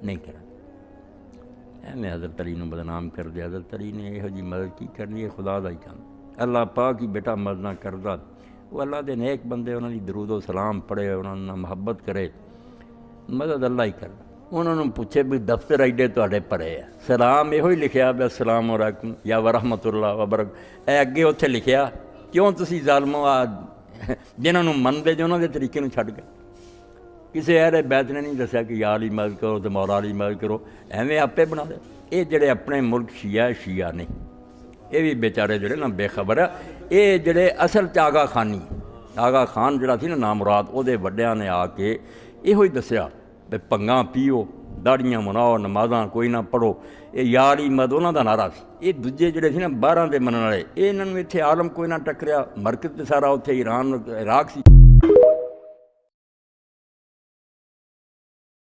नहीं करा। मैं हज़रत अली नूं बदनाम कर दिया, हज़रत अली ने इहो जी मदद की करनी है, खुदा दा ही काम। अल्लाह पाक ही बेटा मदद ना करदा, वो अल्लाह दे नेक बंदे उन्हां दी दरूद व सलाम पढ़े, उन्हां नाल मुहब्बत करे, मदद अल्लाह ही करदा। उन्होंने पूछे भी दफ्तर एडे तुहाडे भरे आ, सलाम इहो ही लिखिया भी अस्सलाम वालेकुम या वरहमतुल्लाह वबरक, ए अगे उत्थे लिखिया क्यों तुसीं ज़ालमो आ जिन्हां नूं मनदे जे उन्हां दे तरीके नूं छड्ड गए। किसी अहले बैत ने नहीं दस्सिया कि यार अली मदद करो तो मौला अली मदद करो, एवें आपे बना दे। ये जिहड़े अपने मुल्क शिया नहीं, ये भी बेचारे जिहड़े ना बेखबर आ। ये जिहड़े असल च आगा खान जिहड़ा सी ना नामुराद, उहदे वड्डियां ने आके इहो ही दस्सिया भी भंगा पीओ, दाड़ियां मनाओ, नमाज़ां कोई ना पढ़ो। ये यार अली मदद उन्हां दा नारा सी। ये दूजे जिहड़े सी ना 12 दे मनण वाले, ये इन्हां नूं इत्थे आलम कोई ना टक्करिया, मरकज़ ते सारा उत्थे ईरान इराक सी।